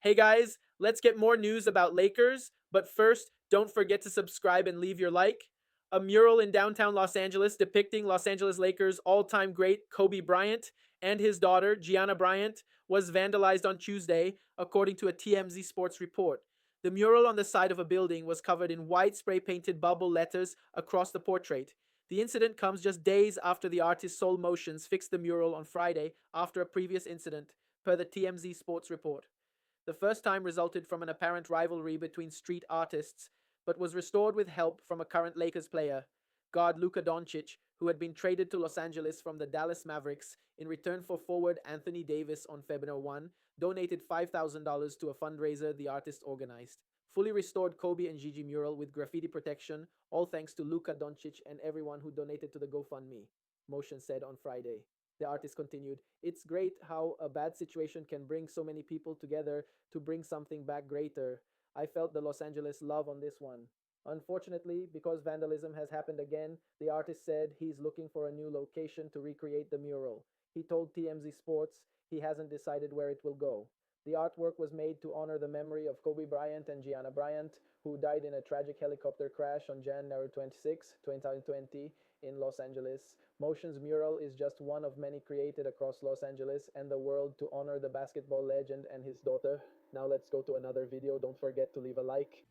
Hey guys, let's get more news about Lakers, but first, don't forget to subscribe and leave your like. A mural in downtown Los Angeles depicting Los Angeles Lakers all-time great Kobe Bryant and his daughter, Gianna Bryant, was vandalized on Tuesday, according to a TMZ Sports report. The mural on the side of a building was covered in white spray-painted bubble letters across the portrait. The incident comes just days after the artist Soul Motions fixed the mural on Friday after a previous incident, per the TMZ Sports report. The first time resulted from an apparent rivalry between street artists, but was restored with help from a current Lakers player, guard Luka Doncic, who had been traded to Los Angeles from the Dallas Mavericks in return for forward Anthony Davis on February 1, donated $5,000 to a fundraiser the artist organized. Fully restored Kobe and Gigi mural with graffiti protection, all thanks to Luka Doncic and everyone who donated to the GoFundMe, Motion said on Friday. The artist continued, "It's great how a bad situation can bring so many people together to bring something back greater. I felt the Los Angeles love on this one. Unfortunately, because vandalism has happened again, the artist said he's looking for a new location to recreate the mural. He told TMZ Sports he hasn't decided where it will go. The artwork was made to honor the memory of Kobe Bryant and Gianna Bryant, who died in a tragic helicopter crash on January 26, 2020, in Los Angeles. Motion's mural is just one of many created across Los Angeles and the world to honor the basketball legend and his daughter. Now let's go to another video. Don't forget to leave a like.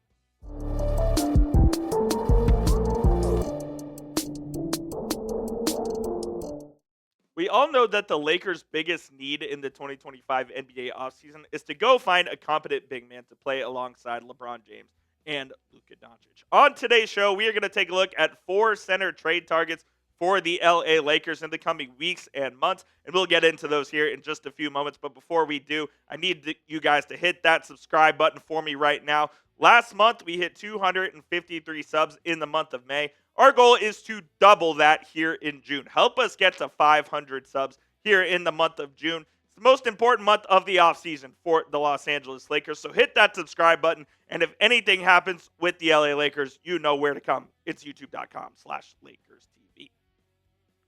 We all know that the Lakers' biggest need in the 2025 NBA offseason is to go find a competent big man to play alongside LeBron James and Luka Doncic. On today's show, we are going to take a look at 4 center trade targets for the LA Lakers in the coming weeks and months, and we'll get into those here in just a few moments. But before we do, I need you guys to hit that subscribe button for me right now. Last month, we hit 253 subs in the month of May. Our goal is to double that here in June. Help us get to 500 subs here in the month of June. It's the most important month of the offseason for the Los Angeles Lakers. So hit that subscribe button. And if anything happens with the LA Lakers, you know where to come. It's youtube.com/LakersTV.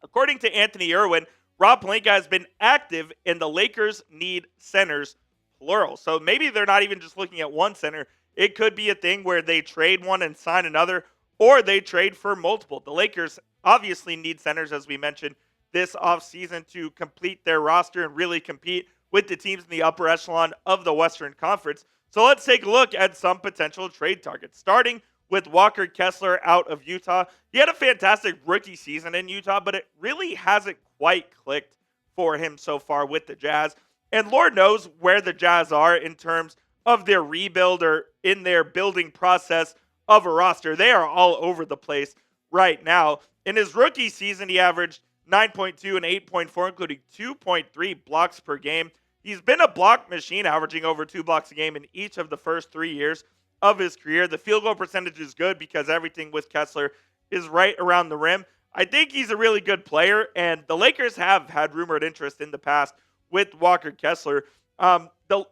According to Anthony Irwin, Rob Pelinka has been active and the Lakers need centers, plural. So maybe they're not even just looking at one center. It could be a thing where they trade one and sign another, or they trade for multiple. The Lakers obviously need centers, as we mentioned, this offseason to complete their roster and really compete with the teams in the upper echelon of the Western Conference. So let's take a look at some potential trade targets, starting with Walker Kessler out of Utah. He had a fantastic rookie season in Utah, but it really hasn't quite clicked for him so far with the Jazz. And Lord knows where the Jazz are in terms of their rebuild or in their building process of a roster. They are all over the place right now. In his rookie season, he averaged 9.2 and 8.4, including 2.3 blocks per game. He's been a block machine, averaging over 2 blocks a game in each of the first 3 years of his career. The field goal percentage is good because everything with Kessler is right around the rim. I think he's a really good player, and the Lakers have had rumored interest in the past with Walker Kessler.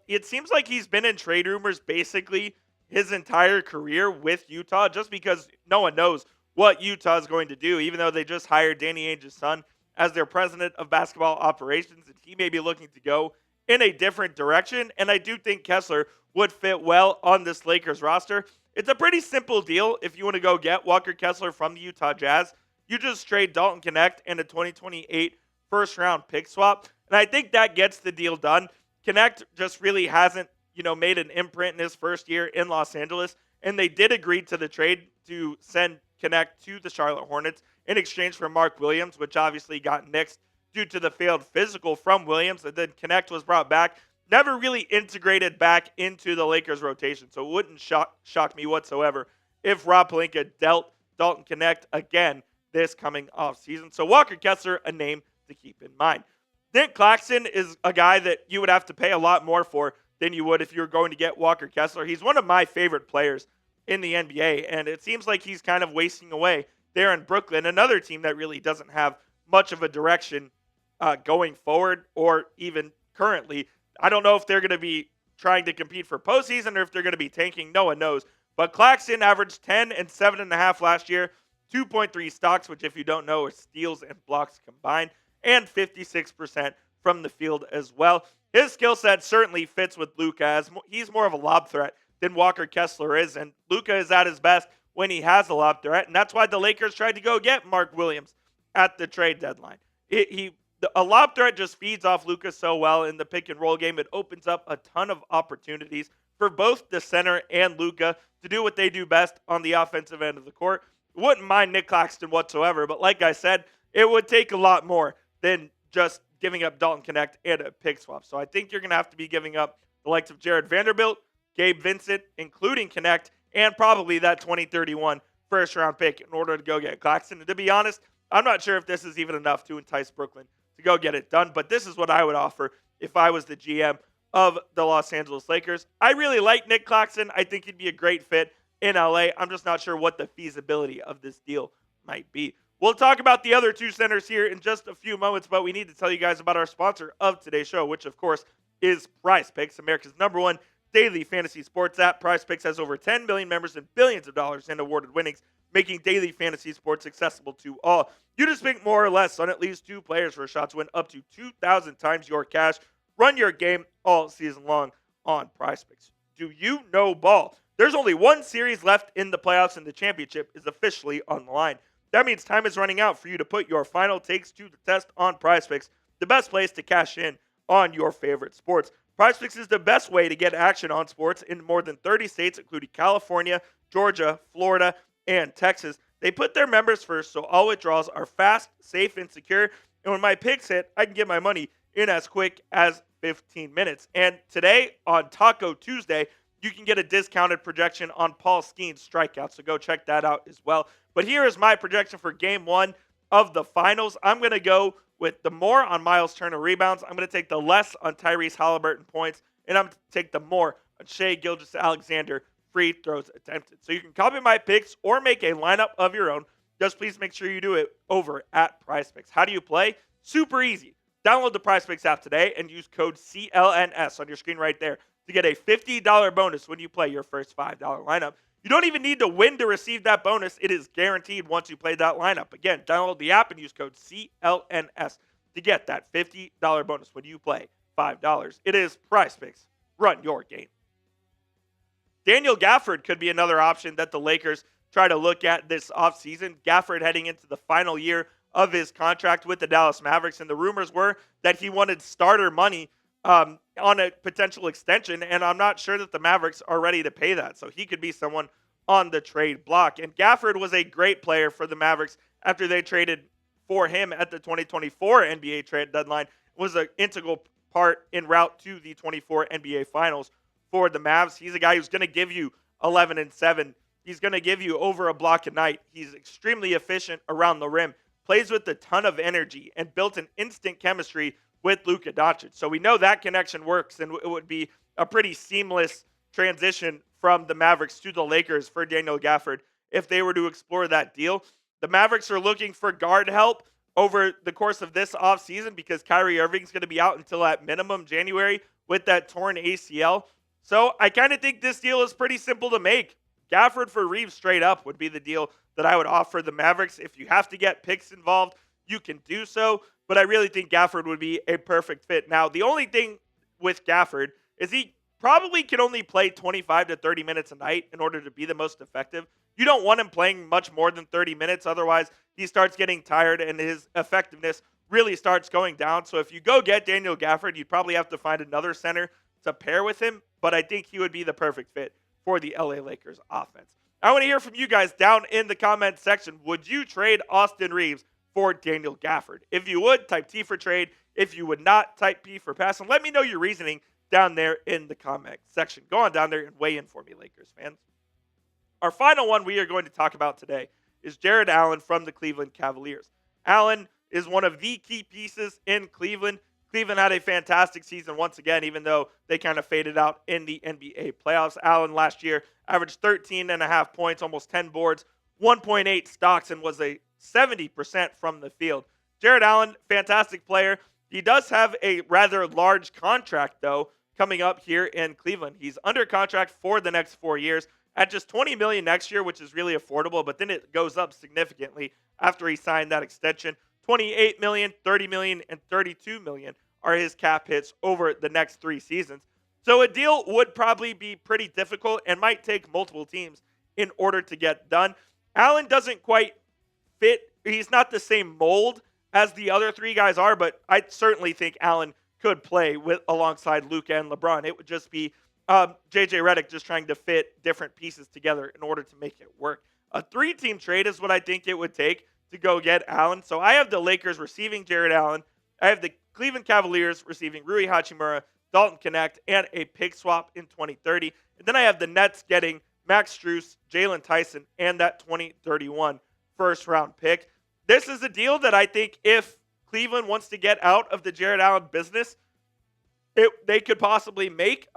It seems like he's been in trade rumors basically his entire career with Utah, just because no one knows what Utah is going to do, even though they just hired Danny Ainge's son as their president of basketball operations, and he may be looking to go in a different direction. And I do think Kessler would fit well on this Lakers roster. It's a pretty simple deal if you want to go get Walker Kessler from the Utah Jazz. You just trade Dalton Knecht and a 2028 first-round pick swap, and I think that gets the deal done. Knecht just really hasn't made an imprint in his first year in Los Angeles, and they did agree to the trade to send Knecht to the Charlotte Hornets in exchange for Mark Williams, which obviously got nixed due to the failed physical from Williams, and then Knecht was brought back, never really integrated back into the Lakers rotation, so it wouldn't shock me whatsoever if Rob Pelinka dealt Dalton Knecht again this coming offseason. So Walker Kessler, a name to keep in mind. Nick Claxton is a guy that you would have to pay a lot more for than you would if you were going to get Walker Kessler. He's one of my favorite players in the NBA, and it seems like he's kind of wasting away there in Brooklyn, another team that really doesn't have much of a direction going forward or even currently. I don't know if they're going to be trying to compete for postseason or if they're going to be tanking. No one knows. But Claxton averaged 10 and 7.5 last year, 2.3 stocks, which if you don't know are steals and blocks combined, and 56% from the field as well. His skill set certainly fits with Luka, as he's more of a lob threat than Walker Kessler is, and Luka is at his best when he has a lob threat, and that's why the Lakers tried to go get Mark Williams at the trade deadline. A lob threat just feeds off Luka so well in the pick and roll game. It opens up a ton of opportunities for both the center and Luka to do what they do best on the offensive end of the court. Wouldn't mind Nick Claxton whatsoever, but like I said, it would take a lot more than just giving up Dalton Connect and a pick swap. So I think you're going to have to be giving up the likes of Jared Vanderbilt, Gabe Vincent, including Connect, and probably that 2031 first-round pick in order to go get Claxton. And to be honest, I'm not sure if this is even enough to entice Brooklyn to go get it done, but this is what I would offer if I was the GM of the Los Angeles Lakers. I really like Nick Claxton. I think he'd be a great fit in LA. I'm just not sure what the feasibility of this deal might be. We'll talk about the other two centers here in just a few moments, but we need to tell you guys about our sponsor of today's show, which of course is Prize Picks, America's #1 daily fantasy sports app. Prize Picks has over 10 million members and billions of dollars in awarded winnings, making daily fantasy sports accessible to all. You just pick more or less on at least two players for a shot to win up to 2,000 times your cash. Run your game all season long on Prize Picks. Do you know ball? There's only one series left in the playoffs, and the championship is officially on the line. That means time is running out for you to put your final takes to the test on Prize Picks, the best place to cash in on your favorite sports. Prize Picks is the best way to get action on sports in more than 30 states, including California, Georgia, Florida, and Texas. They put their members first, so all withdrawals are fast, safe, and secure. And when my picks hit, I can get my money in as quick as 15 minutes. And today, on Taco Tuesday, you can get a discounted projection on Paul Skeen's strikeout, so go check that out as well. But here is my projection for Game 1 of the Finals. I'm going to go with the more on Miles Turner rebounds. I'm going to take the less on Tyrese Halliburton points, and I'm going to take the more on Shai Gilgeous-Alexander free throws attempted. So you can copy my picks or make a lineup of your own. Just please make sure you do it over at Prize Picks. How do you play? Super easy. Download the Prize Picks app today and use code CLNS on your screen right there to get a $50 bonus when you play your first $5 lineup. You don't even need to win to receive that bonus. It is guaranteed once you play that lineup. Again, download the app and use code CLNS to get that $50 bonus when you play $5. It is Prize Picks. Run your game. Daniel Gafford could be another option that the Lakers try to look at this offseason. Gafford heading into the final year of his contract with the Dallas Mavericks, and the rumors were that he wanted starter money on a potential extension, and I'm not sure that the Mavericks are ready to pay that, so he could be someone on the trade block. And Gafford was a great player for the Mavericks after they traded for him at the 2024 NBA trade deadline, was an integral part en route to the 24 NBA Finals for the Mavs. He's a guy who's going to give you 11 and 7. He's going to give you over a block a night. He's extremely efficient around the rim, plays with a ton of energy, and built an instant chemistry with Luka Doncic. So we know that connection works, and it would be a pretty seamless transition from the Mavericks to the Lakers for Daniel Gafford if they were to explore that deal. The Mavericks are looking for guard help over the course of this offseason because Kyrie Irving's going to be out until at minimum January with that torn ACL. So I kind of think this deal is pretty simple to make. Gafford for Reeves straight up would be the deal that I would offer the Mavericks. If you have to get picks involved, you can do so. But I really think Gafford would be a perfect fit. Now, the only thing with Gafford is he probably can only play 25 to 30 minutes a night in order to be the most effective. You don't want him playing much more than 30 minutes. Otherwise, he starts getting tired and his effectiveness really starts going down. So if you go get Daniel Gafford, you'd probably have to find another center to pair with him. But I think he would be the perfect fit for the LA Lakers offense. I want to hear from you guys down in the comment section. Would you trade Austin Reeves for Daniel Gafford? If you would, type T for trade. If you would not, type P for pass. And let me know your reasoning down there in the comment section. Go on down there and weigh in for me, Lakers fans. Our final one we are going to talk about today is Jared Allen from the Cleveland Cavaliers. Allen is one of the key pieces in Cleveland. Cleveland had a fantastic season once again, even though they kind of faded out in the NBA playoffs. Allen last year averaged 13.5 points, almost 10 boards, 1.8 stocks, and was a 70% from the field. Jared Allen, fantastic player. He does have a rather large contract, though, coming up here in Cleveland. He's under contract for the next 4 years at just $20 million next year, which is really affordable, but then it goes up significantly after he signed that extension. $28 million, $30 million, and $32 million are his cap hits over the next 3 seasons. So a deal would probably be pretty difficult and might take multiple teams in order to get done. Allen doesn't quite fit. He's not the same mold as the other 3 guys are, but I certainly think Allen could play with alongside Luka and LeBron. It would just be JJ Redick just trying to fit different pieces together in order to make it work. A 3-team trade is what I think it would take to go get Allen. So I have the Lakers receiving Jared Allen. I have the Cleveland Cavaliers receiving Rui Hachimura, Dalton Connect, and a pick swap in 2030. And then I have the Nets getting Max Strus, Jalen Tyson, and that 2031 first-round pick. This is a deal that I think if Cleveland wants to get out of the Jared Allen business, they could possibly make.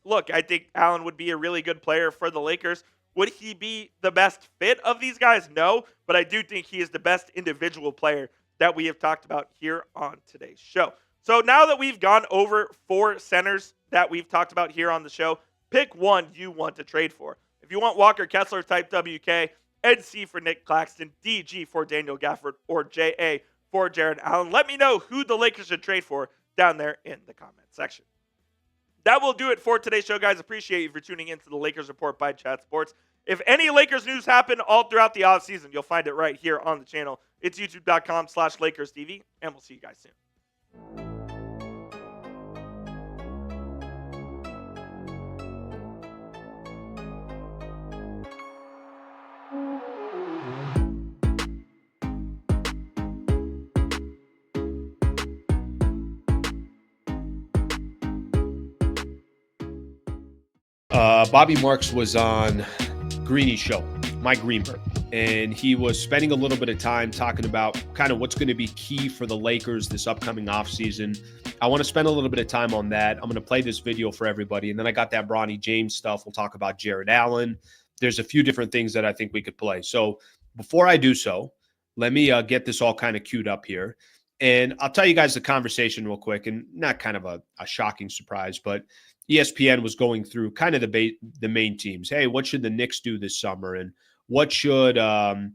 Look, I think Allen would be a really good player for the Lakers. Would he be the best fit of these guys? No, but I do think he is the best individual player that we have talked about here on today's show. So now that we've gone over 4 centers that we've talked about here on the show, pick one you want to trade for. If you want Walker Kessler, type WK, NC for Nick Claxton, DG for Daniel Gafford, or JA for Jared Allen. Let me know who the Lakers should trade for down there in the comment section. That will do it for today's show, guys. Appreciate you for tuning in to the Lakers Report by Chat Sports. If any Lakers news happen all throughout the offseason, you'll find it right here on the channel. It's youtube.com/LakersTV, and we'll see you guys soon. Bobby Marks was on Greeny's show, Mike Greenberg, and he was spending a little bit of time talking about kind of what's going to be key for the Lakers this upcoming offseason. I want to spend a little bit of time on that. I'm going to play this video for everybody, and then I got that Bronny James stuff. We'll talk about Jared Allen. There's a few different things that I think we could play. So before I do so, let me get this all kind of queued up here. And I'll tell you guys the conversation real quick, and not kind of a shocking surprise, but ESPN was going through kind of the main teams. Hey, what should the Knicks do this summer, and what should the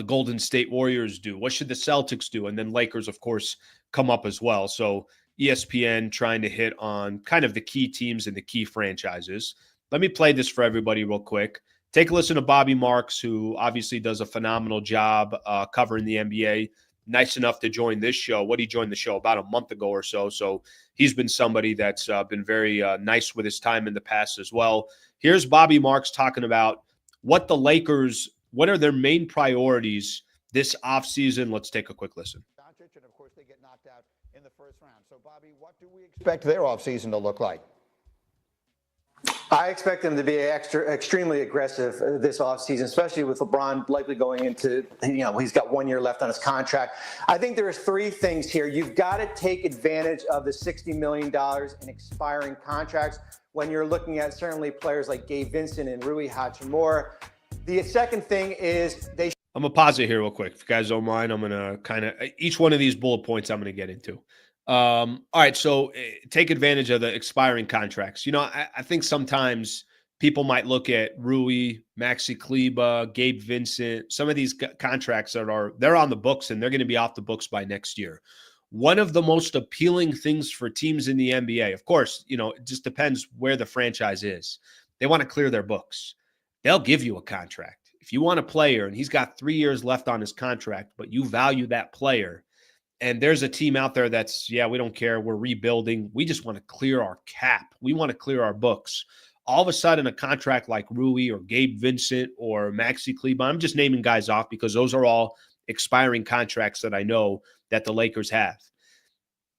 Golden State Warriors do? What should the Celtics do? And then Lakers, of course, come up as well. So ESPN trying to hit on kind of the key teams and the key franchises. Let me play this for everybody real quick. Take a listen to Bobby Marks, who obviously does a phenomenal job covering the NBA. Nice enough to join this show. He joined the show about a month ago or so. So he's been somebody that's been very nice with his time in the past as well. Here's Bobby Marks talking about what the Lakers, what are their main priorities this offseason. Let's take a quick listen. And of course, they get knocked out in the first round. So, Bobby, what do we expect their offseason to look like? I expect them to be extremely aggressive this offseason, especially with LeBron likely going into, he's got 1 year left on his contract. I think there's 3 things here. You've got to take advantage of the $60 million in expiring contracts when you're looking at certainly players like Gabe Vincent and Rui Hachimura. The second thing is I'm going to pause it here real quick. If you guys don't mind, I'm going to kind of, each one of these bullet points I'm going to get into. All right, so take advantage of the expiring contracts. I think sometimes people might look at Rui, Maxi Kleber, Gabe Vincent, some of these contracts that they're on the books and they're going to be off the books by next year. One of the most appealing things for teams in the NBA, of course, it just depends where the franchise is. They want to clear their books. They'll give you a contract. If you want a player and he's got 3 years left on his contract, but you value that player, and there's a team out there that's, we don't care. We're rebuilding. We just want to clear our cap. We want to clear our books. All of a sudden, a contract like Rui or Gabe Vincent or Maxi Kleber, I'm just naming guys off because those are all expiring contracts that I know that the Lakers have.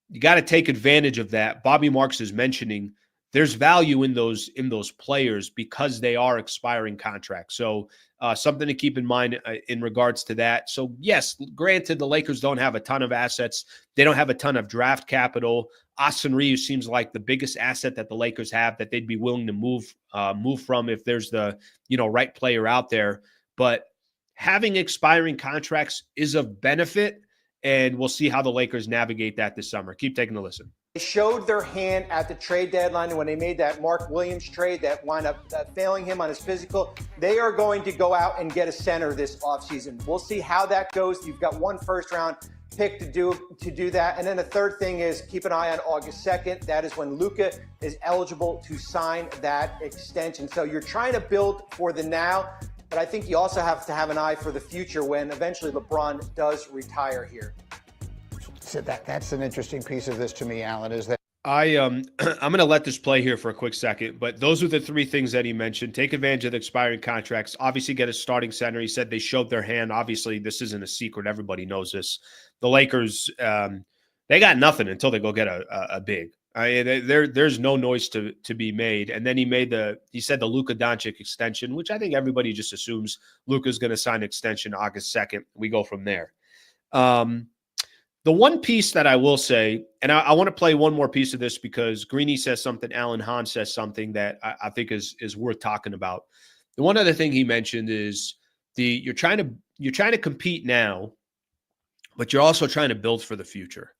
You got to take advantage of that. Bobby Marks is mentioning there's value in those players because they are expiring contracts. So something to keep in mind in regards to that. So yes, granted, the Lakers don't have a ton of assets. They don't have a ton of draft capital. Austin Reeves seems like the biggest asset that the Lakers have that they'd be willing to move from if there's the right player out there. But having expiring contracts is of benefit, and we'll see how the Lakers navigate that this summer. Keep taking a listen. They showed their hand at the trade deadline when they made that Mark Williams trade that wound up failing him on his physical. They are going to go out and get a center this offseason. We'll see how that goes. You've got 1 first round, pick to do that. And then the third thing is keep an eye on August 2nd. That is when Luka is eligible to sign that extension. So you're trying to build for the now, but I think you also have to have an eye for the future when eventually LeBron does retire here. So that's an interesting piece of this to me, Alan, is that I'm going to let this play here for a quick second, but those are the three things that he mentioned. Take advantage of the expiring contracts. Obviously, get a starting center. He said they showed their hand. Obviously, this isn't a secret. Everybody knows this. The Lakers, they got nothing until they go get a big. There's no noise to be made. And then he said the Luka Doncic extension, which I think everybody just assumes Luka's going to sign an extension August 2nd. We go from there. The one piece that I will say, and I want to play one more piece of this because Greeny says something, Alan Hahn says something that I think is worth talking about. The one other thing he mentioned is you're trying to compete now, but you're also trying to build for the future.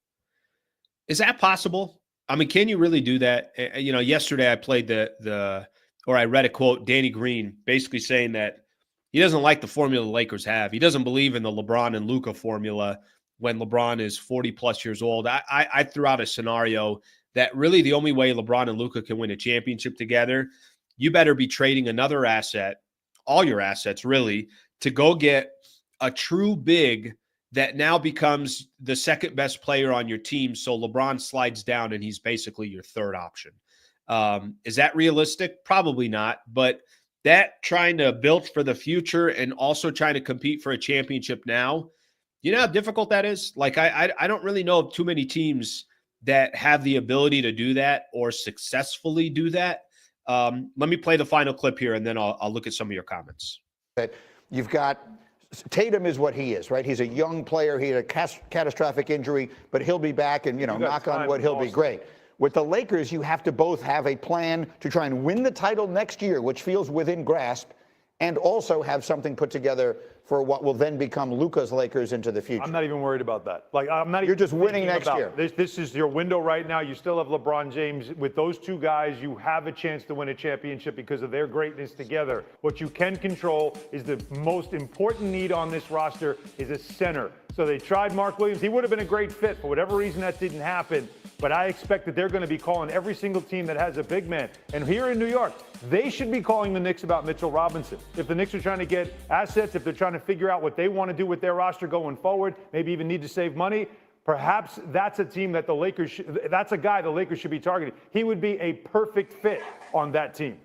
Is that possible? I mean, can you really do that? You know, yesterday I played or I read a quote, Danny Green, basically saying that he doesn't like the formula the Lakers have. He doesn't believe in the LeBron and Luka formula when LeBron is 40 plus years old. I threw out a scenario that really the only way LeBron and Luka can win a championship together, you better be trading another asset, all your assets really, to go get a true big that now becomes the second best player on your team. So LeBron slides down and he's basically your third option. Is that realistic? Probably not. But that trying to build for the future and also trying to compete for a championship now, you know how difficult that is? Like, I don't really know of too many teams that have the ability to do that or successfully do that. Let me play the final clip here, and then I'll look at some of your comments. that you've got Tatum is what he is, right? He's a young player. He had a catastrophic injury, but he'll be back, and, knock on wood, he'll be great. With the Lakers, you have to both have a plan to try and win the title next year, which feels within grasp, and also have something put together for what will then become Luka's Lakers into the future. I'm not even worried about that. Like, I'm not. You're just winning next year. This is your window right now. You still have LeBron James. With those two guys, you have a chance to win a championship because of their greatness together. What you can control is the most important need on this roster is a center. So they tried Mark Williams. He would have been a great fit. For whatever reason, that didn't happen. But I expect that they're going to be calling every single team that has a big man. And here in New York, they should be calling the Knicks about Mitchell Robinson. If the Knicks are trying to get assets, if they're trying to figure out what they want to do with their roster going forward, maybe even need to save money, perhaps that's a team that that's a guy the Lakers should be targeting. He would be a perfect fit on that team.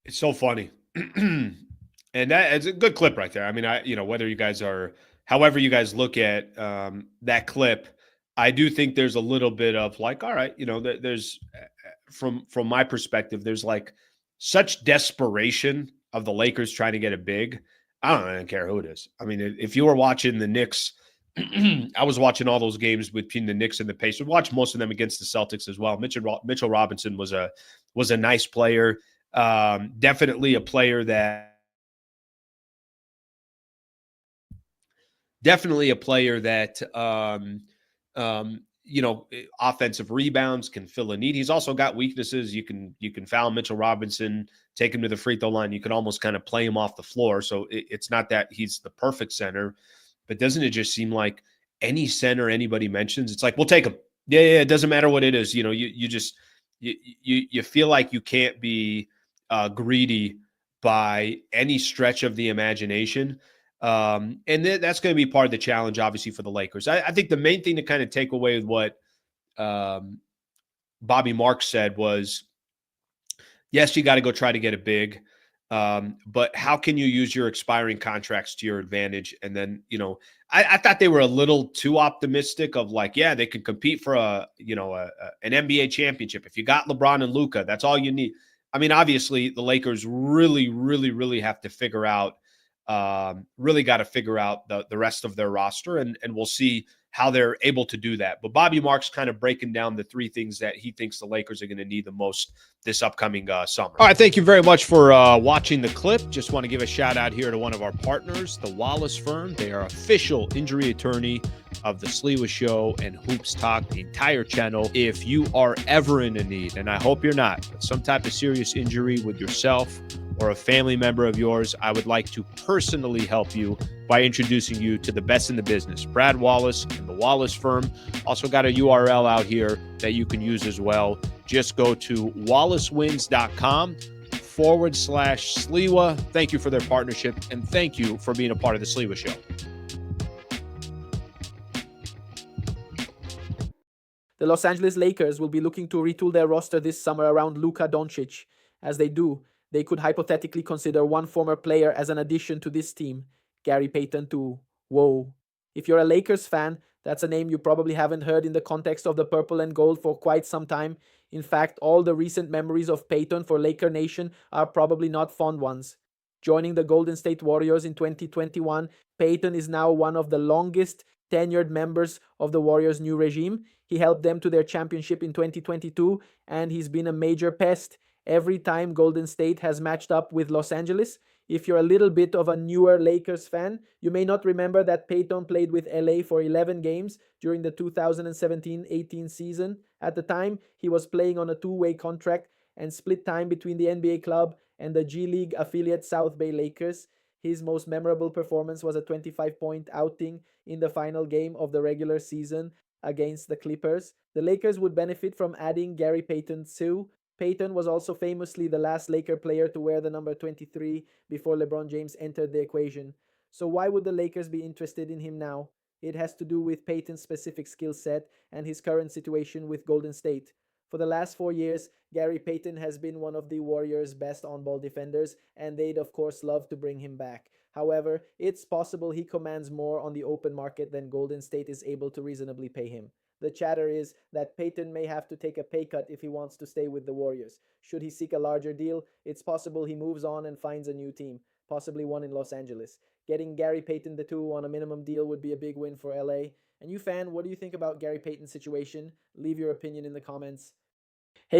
It's so funny. And it's a good clip right there. I mean, whether you guys are, however you guys look at that clip, I do think there's a little bit of like, all right, there's from my perspective, there's like such desperation of the Lakers trying to get a big. I don't care who it is. I mean, if you were watching the Knicks, I was watching all those games between the Knicks and the Pacers. Watched most of them against the Celtics as well. Mitchell Robinson was a nice player. Definitely a player that offensive rebounds, can fill a need. He's also got weaknesses. You can foul Mitchell Robinson, take him to the free throw line. You can almost kind of play him off the floor. So it's not that he's the perfect center, but doesn't it just seem like any center anybody mentions, it's like, we'll take him. Yeah. It doesn't matter what it is. You feel like you can't be greedy by any stretch of the imagination. And that's going to be part of the challenge, obviously, for the Lakers. I think the main thing to kind of take away with what Bobby Marks said was, yes, you got to go try to get a big, but how can you use your expiring contracts to your advantage? And then, I thought they were a little too optimistic of like, yeah, they could compete for an NBA championship. If you got LeBron and Luka, that's all you need. I mean, obviously, the Lakers really, really, really have to figure out, really got to figure out the rest of their roster, and we'll see how they're able to do that. But Bobby Marks kind of breaking down the three things that he thinks the Lakers are going to need the most this upcoming summer. All right, thank you very much for watching the clip. Just want to give a shout out here to one of our partners, the Wallace Firm. They are official injury attorney of the Sliwa Show and Hoops Talk, the entire channel. If you are ever in a need, and I hope you're not, but some type of serious injury with yourself or a family member of yours, I would like to personally help you by introducing you to the best in the business, Brad Wallace and the Wallace Firm. Also got a URL out here that you can use as well. Just go to wallacewins.com/Sliwa. Thank you for their partnership, and thank you for being a part of the Sliwa Show. The Los Angeles Lakers will be looking to retool their roster this summer around Luka Doncic. As they do, they could hypothetically consider one former player as an addition to this team, Gary Payton II. Whoa. If you're a Lakers fan, that's a name you probably haven't heard in the context of the purple and gold for quite some time. In fact, all the recent memories of Payton for Laker Nation are probably not fond ones. Joining the Golden State Warriors in 2021, Payton is now one of the longest tenured members of the Warriors' new regime. He helped them to their championship in 2022, and he's been a major pest every time Golden State has matched up with Los Angeles. If you're a little bit of a newer Lakers fan, you may not remember that Payton played with LA for 11 games during the 2017-18 season. At the time, he was playing on a two-way contract and split time between the NBA club and the G League affiliate South Bay Lakers. His most memorable performance was a 25-point outing in the final game of the regular season against the Clippers. The Lakers would benefit from adding Gary Payton too. Payton was also famously the last Laker player to wear the number 23 before LeBron James entered the equation. So why would the Lakers be interested in him now? It has to do with Payton's specific skill set and his current situation with Golden State. For the last 4 years, Gary Payton has been one of the Warriors' best on-ball defenders, and they'd of course love to bring him back. However, it's possible he commands more on the open market than Golden State is able to reasonably pay him. The chatter is that Payton may have to take a pay cut if he wants to stay with the Warriors. Should he seek a larger deal, it's possible he moves on and finds a new team, possibly one in Los Angeles. Getting Gary Payton II on a minimum deal would be a big win for LA. And you fan, what do you think about Gary Payton's situation? Leave your opinion in the comments. Hey